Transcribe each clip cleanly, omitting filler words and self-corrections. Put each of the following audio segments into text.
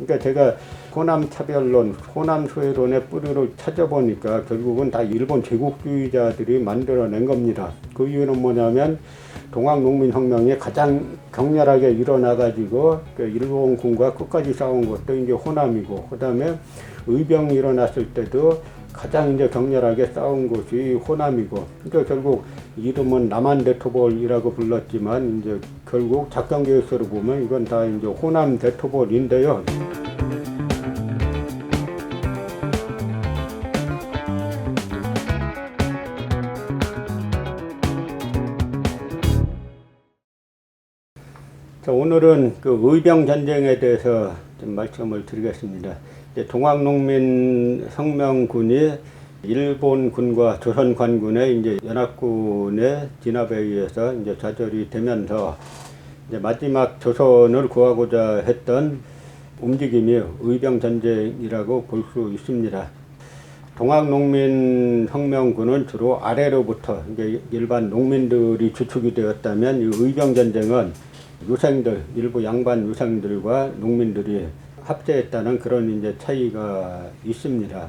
그러니까 제가 호남 차별론, 호남 소외론의 뿌리를 찾아보니까 결국은 다 일본 제국주의자들이 만들어낸 겁니다. 그 이유는 뭐냐면 동학농민혁명이 가장 격렬하게 일어나가지고 그 일본군과 끝까지 싸운 것도 이제 호남이고, 그 다음에 의병이 일어났을 때도 가장 이제 격렬하게 싸운 곳이 호남이고, 그러니까 결국 이름은 남한 대토벌이라고 불렀지만 이제 결국 작전 계획서로 보면 이건 다 이제 호남 대토벌인데요. 자, 오늘은 그 의병 전쟁에 대해서 좀 말씀을 드리겠습니다. 동학농민혁명군이 일본군과 조선관군의 이제 연합군의 진압에 의해서 이제 좌절이 되면서 이제 마지막 조선을 구하고자 했던 움직임이 의병 전쟁이라고 볼 수 있습니다. 동학농민혁명군은 주로 아래로부터 이제 일반 농민들이 주축이 되었다면, 이 의병 전쟁은 유생들, 일부 양반 유생들과 농민들이 합세했다는 그런 이제 차이가 있습니다.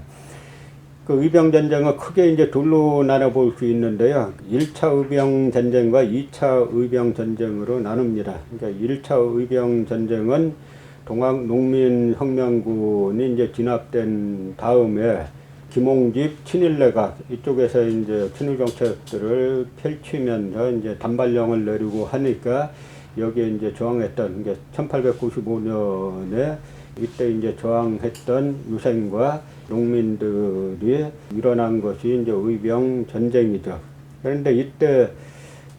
그 의병 전쟁은 크게 이제 둘로 나눠 볼 수 있는데요. 1차 의병 전쟁과 2차 의병 전쟁으로 나눕니다. 그러니까 1차 의병 전쟁은 동학농민혁명군이 이제 진압된 다음에 김홍집 친일내각 이쪽에서 이제 친일 정책들을 펼치면서 이제 단발령을 내리고 하니까 여기에 이제 저항했던 게 1895년에 이때 이제 저항했던 유생과 농민들이 일어난 것이 이제 의병 전쟁이죠. 그런데 이때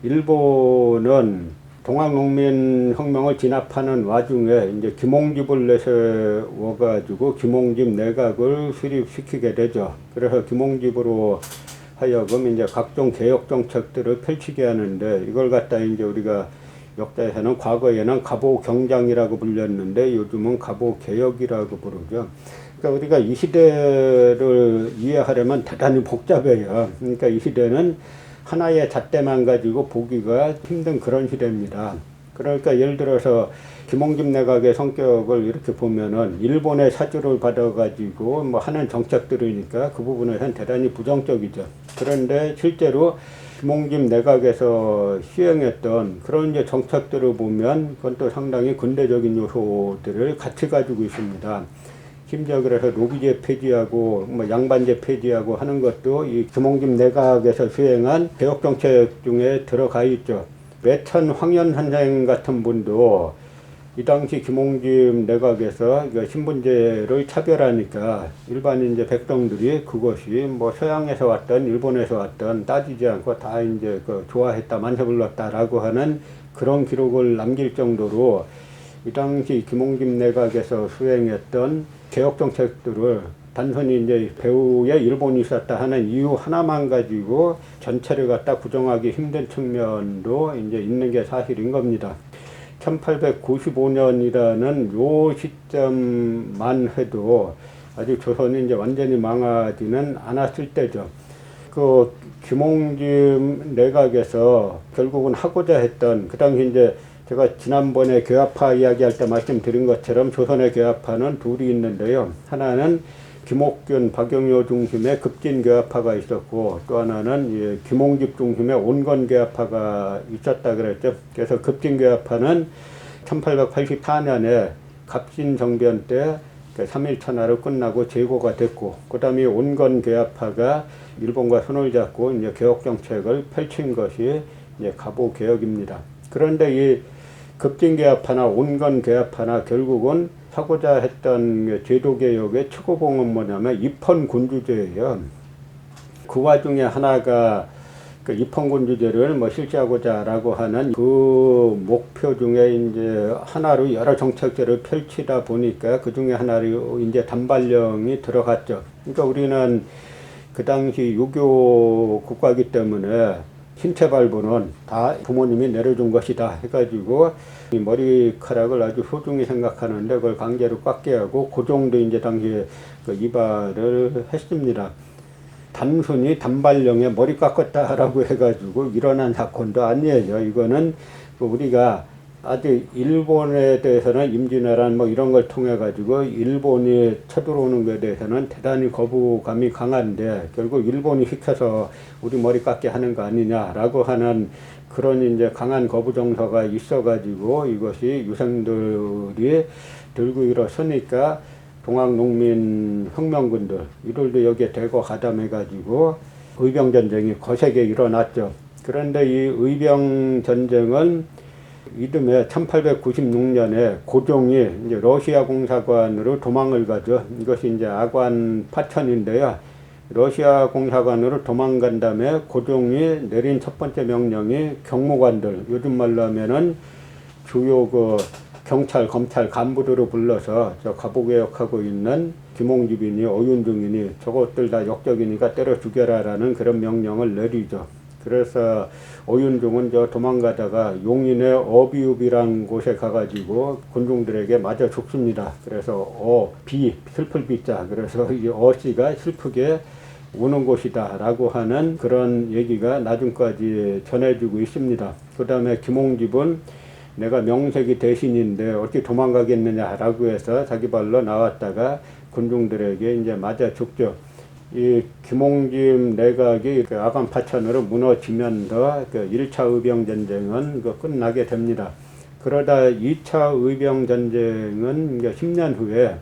일본은 동학농민혁명을 진압하는 와중에 이제 김홍집을 내세워가지고 김홍집 내각을 수립시키게 되죠. 그래서 김홍집으로 하여금 이제 각종 개혁 정책들을 펼치게 하는데, 이걸 갖다 이제 우리가 역사에서는 과거에는 갑오경장이라고 불렸는데 요즘은 갑오개혁이라고 부르죠. 그러니까 우리가 이 시대를 이해하려면 대단히 복잡해요. 그러니까 이 시대는 하나의 잣대만 가지고 보기가 힘든 그런 시대입니다. 그러니까 예를 들어서 김홍집 내각의 성격을 이렇게 보면은 일본의 사주를 받아가지고 뭐 하는 정책들이니까 그 부분에서는 대단히 부정적이죠. 그런데 실제로 김홍집 내각에서 시행했던 그런 이제 정책들을 보면 그건 또 상당히 근대적인 요소들을 같이 가지고 있습니다. 심지어 그래서 노비제 폐지하고 뭐 양반제 폐지하고 하는 것도 이 김홍집 내각에서 수행한 개혁 정책 중에 들어가 있죠. 외천 황현 선생 같은 분도 이 당시 김홍집 내각에서 신분제를 차별하니까 일반 이제 백성들이 그것이 뭐 서양에서 왔던 일본에서 왔던 따지지 않고 다 이제 좋아했다, 만세불렀다라고 하는 그런 기록을 남길 정도로 이 당시 김홍집 내각에서 수행했던 개혁 정책들을 단순히 이제 배후에 일본이 있었다 하는 이유 하나만 가지고 전체를 갖다 부정하기 힘든 측면도 이제 있는 게 사실인 겁니다. 1895년이라는 요 시점만 해도 아직 조선이 이제 완전히 망하지는 않았을 때죠. 그 김홍집 내각에서 결국은 하고자 했던, 그 당시 이제 제가 지난번에 개화파 이야기할 때 말씀드린 것처럼 조선의 개화파는 둘이 있는데요. 하나는 김옥균, 박영효 중심의 급진개화파가 있었고, 또 하나는 김홍집 중심의 온건개화파가 있었다 그랬죠. 그래서 급진개화파는 1884년에 갑신정변 때 3.1천하로 끝나고 제고가 됐고, 그 다음에 온건개화파가 일본과 손을 잡고 이제 개혁정책을 펼친 것이 이제 갑오개혁입니다. 그런데 이 급진개화파나 온건개화파나 결국은 하고자 했던 제도개혁의 최고봉은 뭐냐면 입헌군주제예요. 그 와중에 하나가 그 입헌군주제를 뭐 실시하고자라고 하는 그 목표 중에 이제 하나로 여러 정책들을 펼치다 보니까 그 중에 하나로 이제 단발령이 들어갔죠. 그러니까 우리는 그 당시 유교 국가이기 때문에 신체 발부는 다 부모님이 내려준 것이다 해가지고 이 머리카락을 아주 소중히 생각하는데 그걸 강제로 깎게 하고 그 정도 이제 당시에 그 이발을 했습니다. 단순히 단발령에 머리 깎았다라고 해가지고 일어난 사건도 아니에요. 이거는 우리가 아직 일본에 대해서는 임진왜란 뭐 이런 걸 통해 가지고 일본이 쳐들어오는 것에 대해서는 대단히 거부감이 강한데 결국 일본이 시켜서 우리 머리 깎게 하는 거 아니냐라고 하는 그런 이제 강한 거부 정서가 있어 가지고 이것이 유생들이 들고 일어서니까 동학농민 혁명군들 이들도 여기에 대거 가담해 가지고 의병전쟁이 거세게 일어났죠. 그런데 이 의병전쟁은 이듬해 1896년에 고종이 이제 러시아 공사관으로 도망을 가죠. 이것이 이제 아관 파천인데요. 러시아 공사관으로 도망간 다음에 고종이 내린 첫 번째 명령이 경무관들, 요즘 말로 하면은 주요 그 경찰, 검찰 간부들을 불러서 저 갑오개혁하고 있는 김홍집이니 어윤중이니 저것들 다 역적이니까 때려 죽여라라는 그런 명령을 내리죠. 그래서 어윤중은 저 도망가다가 용인의 어비읍이란 곳에 가가지고 군중들에게 맞아 죽습니다. 그래서 슬플 비자. 그래서 이 어씨가 슬프게 우는 곳이다 라고 하는 그런 얘기가 나중까지 전해지고 있습니다. 그 다음에 김홍집은 내가 명색이 대신인데 어떻게 도망가겠느냐라고 해서 자기 발로 나왔다가 군중들에게 이제 맞아 죽죠. 이 김홍집 내각이 그 아관 파천으로 무너지면서 그 1차 의병전쟁은 끝나게 됩니다. 그러다 2차 의병전쟁은 이제 10년 후에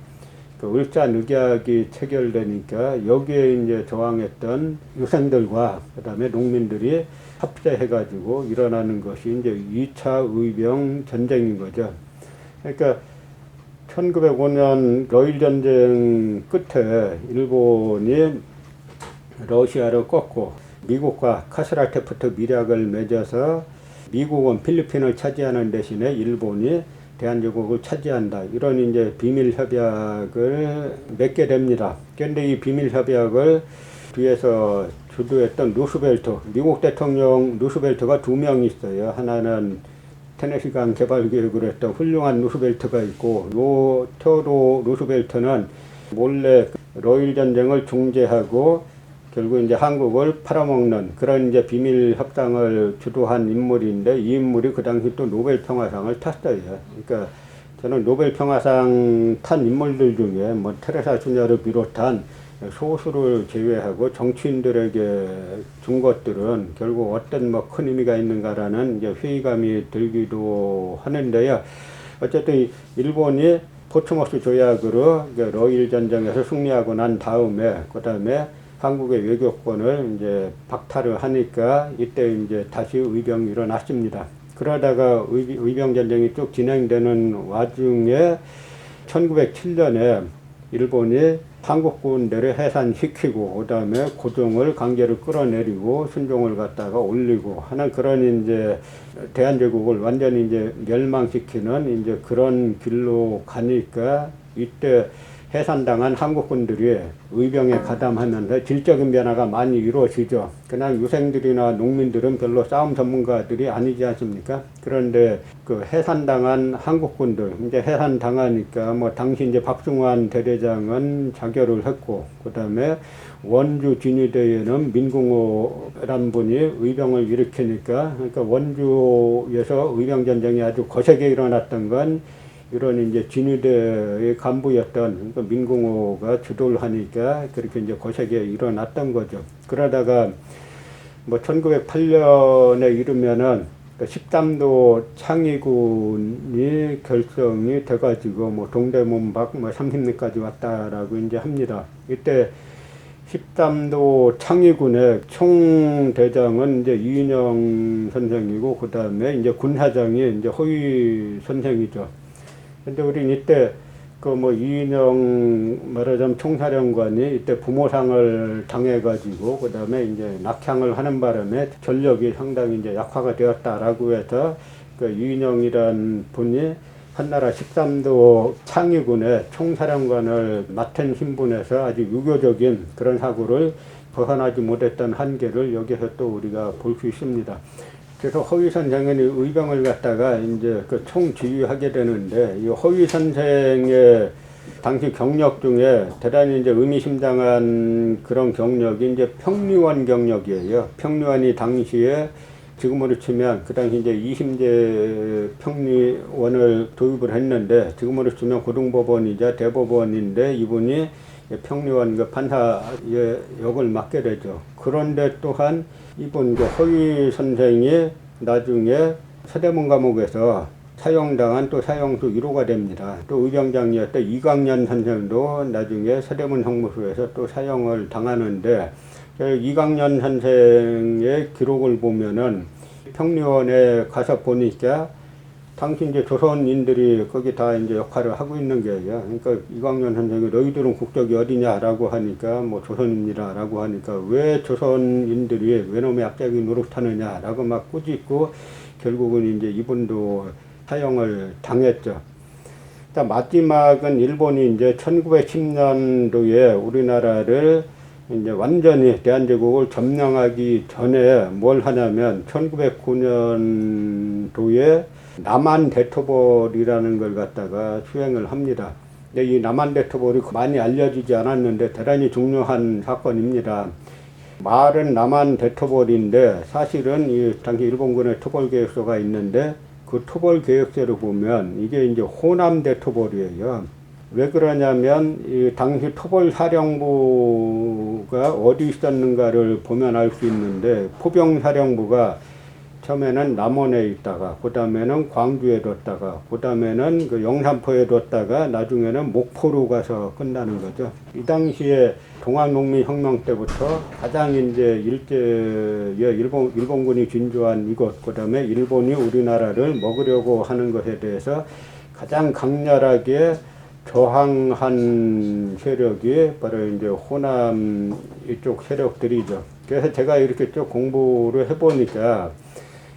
그 을사늑약이 체결되니까 여기에 이제 저항했던 유생들과 그 다음에 농민들이 합세해가지고 일어나는 것이 이제 2차 의병전쟁인 거죠. 그러니까 1905년 러일전쟁 끝에 일본이 러시아를 꺾고 미국과 카스라테프트 밀약을 맺어서 미국은 필리핀을 차지하는 대신에 일본이 대한제국을 차지한다. 이런 이제 비밀 협약을 맺게 됩니다. 그런데 이 비밀 협약을 뒤에서 주도했던 루스벨트, 미국 대통령 루스벨트가 2명 있어요. 하나는 테네시강 개발 계획을 했던 훌륭한 루스벨트가 있고, 요 테오도 루스벨트는 몰래 러일 전쟁을 중재하고 결국 이제 한국을 팔아먹는 그런 이제 비밀 협상을 주도한 인물인데, 이 인물이 그 당시 또 노벨 평화상을 탔어요. 그러니까 저는 노벨 평화상 탄 인물들 중에 뭐 테레사 수녀를 비롯한 소수를 제외하고 정치인들에게 준 것들은 결국 어떤 뭐 큰 의미가 있는가라는 이제 회의감이 들기도 하는데요. 어쨌든 일본이 포츠모스 조약으로 러일 전쟁에서 승리하고 난 다음에 그다음에 한국의 외교권을 이제 박탈을 하니까 이때 이제 다시 의병이 일어났습니다. 그러다가 의병 전쟁이 쭉 진행되는 와중에 1907년에 일본이 한국 군대를 해산시키고 그다음에 고종을 강제로 끌어내리고 순종을 갖다가 올리고 하는 그런 이제 대한제국을 완전히 이제 멸망시키는 이제 그런 길로 가니까 이때 해산당한 한국군들이 의병에 가담하면서 질적인 변화가 많이 이루어지죠. 그냥 유생들이나 농민들은 별로 싸움 전문가들이 아니지 않습니까? 그런데 그 해산당한 한국군들, 이제 해산당하니까 뭐 당시 이제 박중환 대대장은 자결을 했고, 그 다음에 원주 진위대에는 민궁호란 분이 의병을 일으키니까, 그러니까 원주에서 의병전쟁이 아주 거세게 일어났던 건 이런 이제 진위대의 간부였던 그 민궁호가 주도를 하니까 그렇게 이제 거세게 일어났던 거죠. 그러다가 뭐 1908년에 이르면은 그 13도 창의군이 결성이 돼가지고 뭐 동대문 밖 뭐 30리까지 왔다라고 이제 합니다. 이때 13도 창의군의 총대장은 이제 이인영 선생이고 그 다음에 이제 군사장이 이제 허위 선생이죠. 근데 우린 이때 그 뭐 이인영 말하자면 총사령관이 이때 부모상을 당해가지고 그 다음에 이제 낙향을 하는 바람에 전력이 상당히 이제 약화가 되었다라고 해서 그 이인영이란 분이 한나라 13도 창의군의 총사령관을 맡은 신분에서 아주 유교적인 그런 사고를 벗어나지 못했던 한계를 여기서 또 우리가 볼 수 있습니다. 그래서 허위 선생은 의병을 갖다가 이제 그 총지휘하게 되는데, 이 허위 선생의 당시 경력 중에 대단히 이제 의미심장한 그런 경력이 이제 평리원 경력이에요. 평리원이 당시에 지금으로 치면 그 당시 이제 2심제 평리원을 도입을 했는데 지금으로 치면 고등법원이자 대법원인데 이분이 평리원 그 판사의 역을 맡게 되죠. 그런데 또한 이분 그 허위 선생이 나중에 서대문 감옥에서 사형당한 또 사형수 1호가 됩니다. 또 의병장이었던 이광년 선생도 나중에 서대문 형무소에서 또 사형을 당하는데 이광년 선생의 기록을 보면은 평리원에 가서 보니까 당시 이제 조선인들이 거기 다 이제 역할을 하고 있는 거예요. 그러니까 이광년 선생이 너희들은 국적이 어디냐라고 하니까 뭐 조선입니다라고 하니까 왜 조선인들이 외놈의 앞잡이 노릇하느냐라고 막 꾸짖고 결국은 이제 이분도 사형을 당했죠. 마지막은 일본이 이제 1910년도에 우리나라를 이제 완전히 대한제국을 점령하기 전에 뭘 하냐면 1909년도에 남한 대토벌이라는 걸 갖다가 수행을 합니다. 근데 이 남한 대토벌이 많이 알려지지 않았는데 대단히 중요한 사건입니다. 말은 남한 대토벌인데 사실은 이 당시 일본군의 토벌계획서가 있는데 그 토벌계획서를 보면 이게 이제 호남 대토벌이에요. 왜 그러냐면 이 당시 토벌사령부가 어디 있었는가를 보면 알 수 있는데 포병사령부가 처음에는 남원에 있다가 그 다음에는 광주에 뒀다가 그 다음에는 그 영산포에 뒀다가 나중에는 목포로 가서 끝나는 거죠. 이 당시에 동학농민혁명 때부터 가장 이제 일제에 일본군이 진주한 이곳, 그 다음에 일본이 우리나라를 먹으려고 하는 것에 대해서 가장 강렬하게 저항한 세력이 바로 이제 호남 이쪽 세력들이죠. 그래서 제가 이렇게 쭉 공부를 해보니까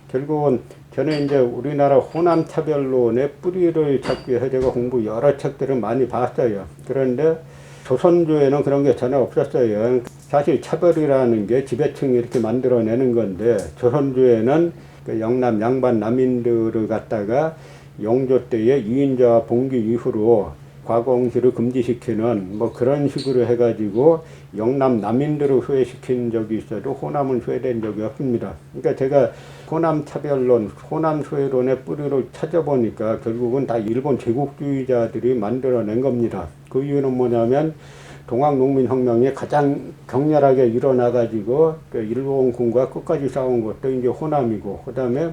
결국은 저는 이제 우리나라 호남 차별론의 뿌리를 찾기 위해서 제가 공부 여러 책들을 많이 봤어요. 그런데 조선조에는 그런 게 전혀 없었어요. 사실 차별이라는 게 지배층이 이렇게 만들어내는 건데 조선조에는 그 영남 양반 남인들을 갖다가 영조 때에 이인자와 봉기 이후로 과거응시를 금지시키는 뭐 그런 식으로 해가지고 영남 남인들을 소외시킨 적이 있어도 호남은 소외된 적이 없습니다. 그러니까 제가 호남 차별론, 호남 소외론의 뿌리를 찾아보니까 결국은 다 일본 제국주의자들이 만들어낸 겁니다. 그 이유는 뭐냐면 동학농민혁명이 가장 격렬하게 일어나가지고 그 일본군과 끝까지 싸운 것도 이제 호남이고, 그 다음에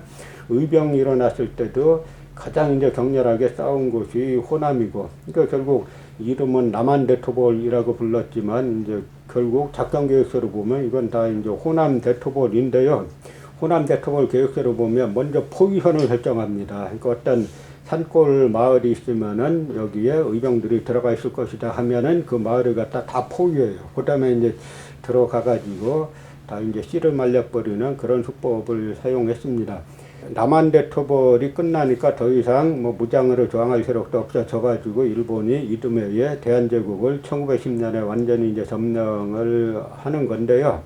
의병이 일어났을 때도 가장 이제 격렬하게 싸운 곳이 호남이고, 그러니까 결국 이름은 남한 대토벌이라고 불렀지만 이제 결국 작전 계획서를 보면 이건 다 이제 호남 대토벌인데요. 호남 대토벌 계획서를 보면 먼저 포위선을 설정합니다. 그러니까 어떤 산골 마을이 있으면은 여기에 의병들이 들어가 있을 것이다 하면은 그 마을을 갖다 다 포위해요. 그 다음에 이제 들어가가지고 다 이제 씨를 말려버리는 그런 수법을 사용했습니다. 남한 대토벌이 끝나니까 더 이상 뭐 무장으로 저항할 세력도 없어져가지고 일본이 이듬해에 대한제국을 1910년에 완전히 이제 점령을 하는 건데요.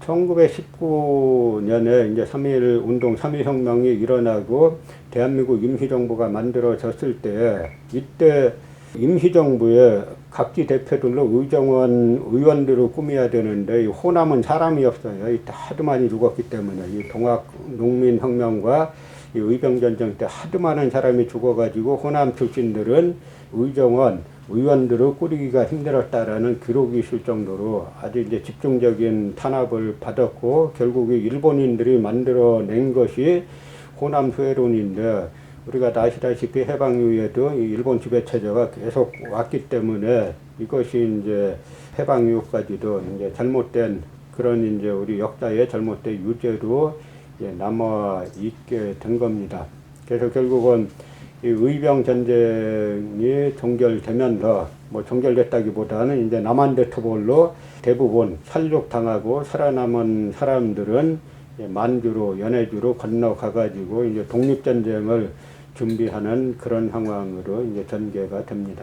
1919년에 이제 3.1 운동, 3.1 혁명이 일어나고 대한민국 임시정부가 만들어졌을 때 이때 임시정부에 각지 대표들로 의정원 의원들을 꾸며야 되는데 이 호남은 사람이 없어요. 하도 많이 죽었기 때문에 이 동학농민혁명과 이 의병전쟁 때 하도 많은 사람이 죽어가지고 호남 출신들은 의정원 의원들을 꾸리기가 힘들었다라는 기록이 있을 정도로 아주 이제 집중적인 탄압을 받았고 결국에 일본인들이 만들어낸 것이 호남 소외론인데 우리가 다 아시다시피 해방 이후에도 이 일본 지배체제가 계속 왔기 때문에 이것이 이제 해방 이후까지도 이제 잘못된 그런 이제 우리 역사의 잘못된 유죄로 이제 남아 있게 된 겁니다. 그래서 결국은 이 의병 전쟁이 종결되면서 뭐 종결됐다기보다는 이제 남한 대토벌로 대부분 살육당하고 살아남은 사람들은 만주로 연해주로 건너가가지고 이제 독립전쟁을 준비하는 그런 상황으로 이제 전개가 됩니다.